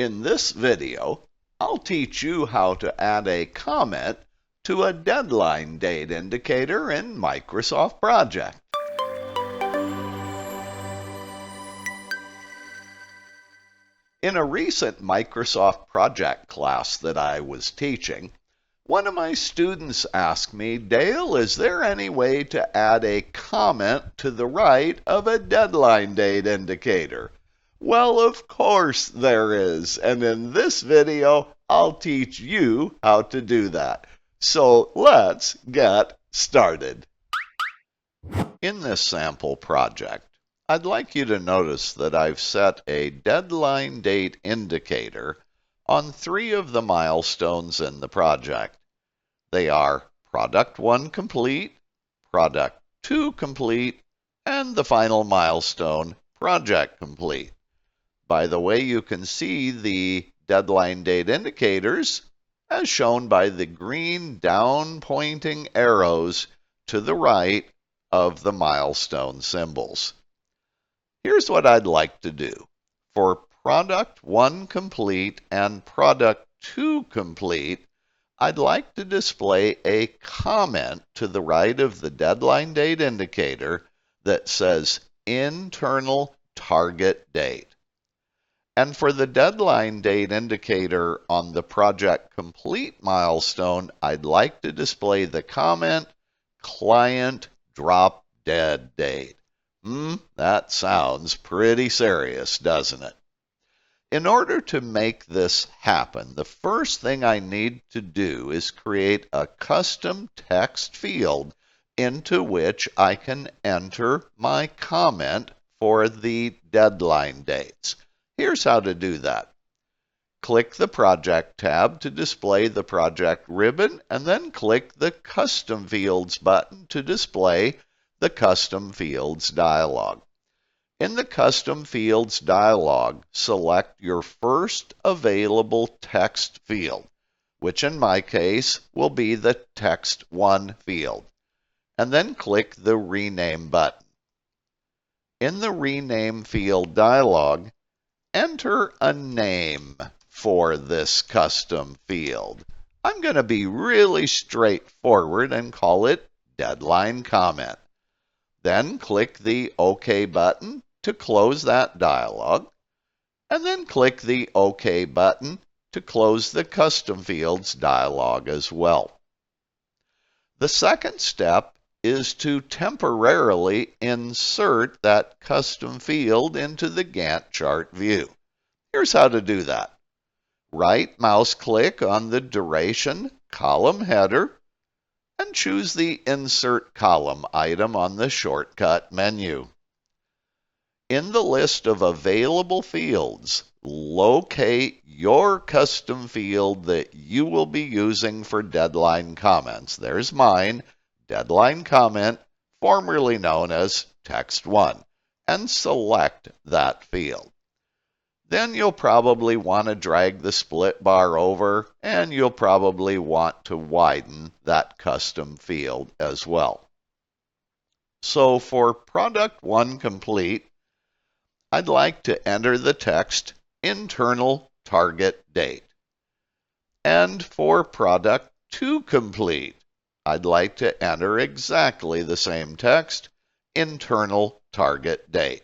In this video, I'll teach you how to add a comment to a deadline date indicator in Microsoft Project. In a recent Microsoft Project class that I was teaching, one of my students asked me, "Dale, is there any way to add a comment to the right of a deadline date indicator?" Well, of course there is, and in this video, I'll teach you how to do that. So let's get started. In this sample project, I'd like you to notice that I've set a deadline date indicator on 3 of the milestones in the project. They are Product 1 complete, Product 2 complete, and the final milestone, Project complete. By the way, you can see the deadline date indicators as shown by the green down-pointing arrows to the right of the milestone symbols. Here's what I'd like to do. For Product 1 complete and Product 2 complete, I'd like to display a comment to the right of the deadline date indicator that says internal target date. And for the deadline date indicator on the project complete milestone, I'd like to display the comment client drop dead date. That sounds pretty serious, doesn't it? In order to make this happen, the first thing I need to do is create a custom text field into which I can enter my comment for the deadline dates. Here's how to do that. Click the Project tab to display the project ribbon, and then click the Custom Fields button to display the Custom Fields dialog. In the Custom Fields dialog, select your first available text field, which in my case will be the Text 1 field, and then click the Rename button. In the Rename field dialog, enter a name for this custom field. I'm going to be really straightforward and call it Deadline Comment. Then click the OK button to close that dialog, and then click the OK button to close the Custom Fields dialog as well. The second step is to temporarily insert that custom field into the Gantt chart view. Here's how to do that. Right mouse click on the duration column header and choose the Insert Column item on the shortcut menu. In the list of available fields, locate your custom field that you will be using for deadline comments. There's mine, Deadline Comment, formerly known as Text 1, and select that field. Then you'll probably want to drag the split bar over, and you'll probably want to widen that custom field as well. So for Product 1 complete, I'd like to enter the text internal target date. And for Product 2 complete, I'd like to enter exactly the same text, internal target date.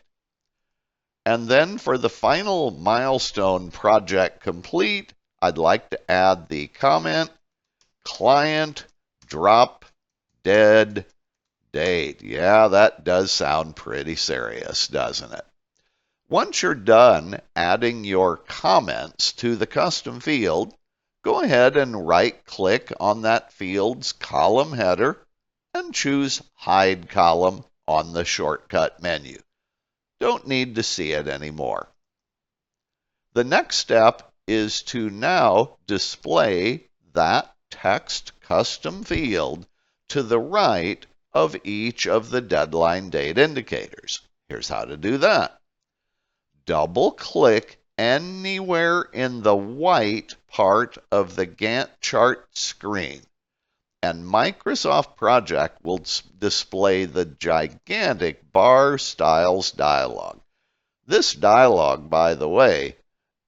And then for the final milestone, Project complete, I'd like to add the comment client drop dead date. Yeah, that does sound pretty serious, doesn't it? Once you're done adding your comments to the custom field, go ahead and right-click on that field's column header and choose Hide Column on the shortcut menu. Don't need to see it anymore. The next step is to now display that text custom field to the right of each of the deadline date indicators. Here's how to do that. Double-click anywhere in the white part of the Gantt chart screen, and Microsoft Project will display the gigantic Bar Styles dialog. This dialog, by the way,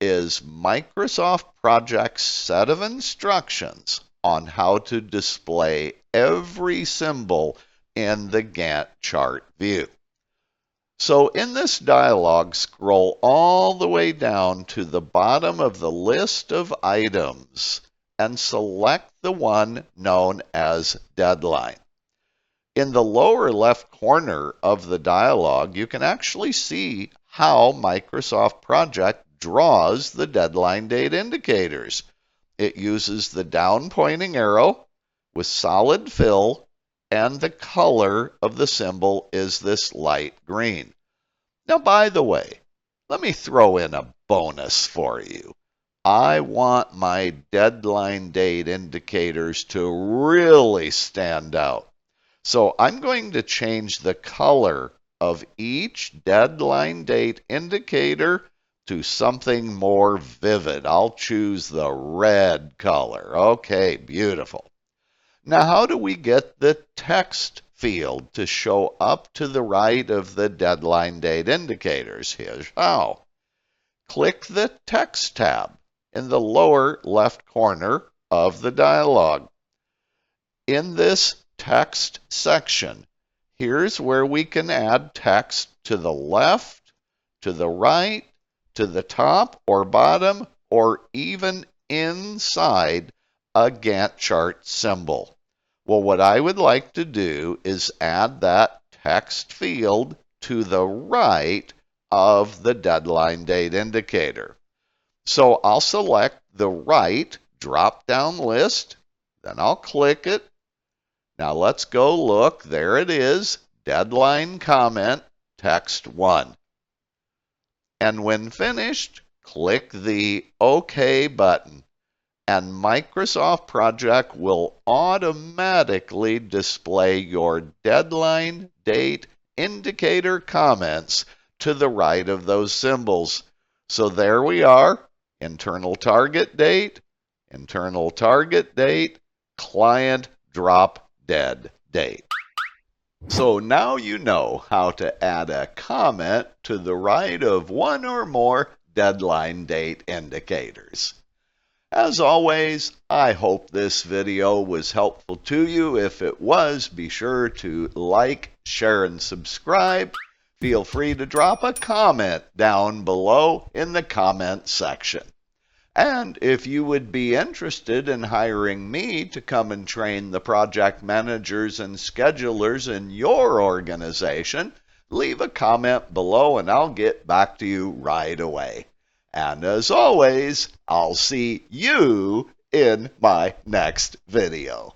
is Microsoft Project's set of instructions on how to display every symbol in the Gantt chart view. So in this dialog, scroll all the way down to the bottom of the list of items and select the one known as deadline. In the lower left corner of the dialog, you can actually see how Microsoft Project draws the deadline date indicators. It uses the down pointing arrow with solid fill, and the color of the symbol is this light green. Now, by the way, let me throw in a bonus for you. I want my deadline date indicators to really stand out. So I'm going to change the color of each deadline date indicator to something more vivid. I'll choose the red color. Okay, beautiful. Now, how do we get the text field to show up to the right of the deadline date indicators? Here's how. Click the Text tab in the lower left corner of the dialog. In this text section, here's where we can add text to the left, to the right, to the top or bottom, or even inside a Gantt chart symbol. Well, what I would like to do is add that text field to the right of the deadline date indicator. So I'll select the right drop-down list, then I'll click it. Now let's go look. There it is, deadline comment, text 1. And when finished, click the OK button, and Microsoft Project will automatically display your deadline date indicator comments to the right of those symbols. So there we are, internal target date, client drop dead date. So now you know how to add a comment to the right of one or more deadline date indicators. As always, I hope this video was helpful to you. If it was, be sure to like, share, and subscribe. Feel free to drop a comment down below in the comment section. And if you would be interested in hiring me to come and train the project managers and schedulers in your organization, leave a comment below and I'll get back to you right away. And as always, I'll see you in my next video.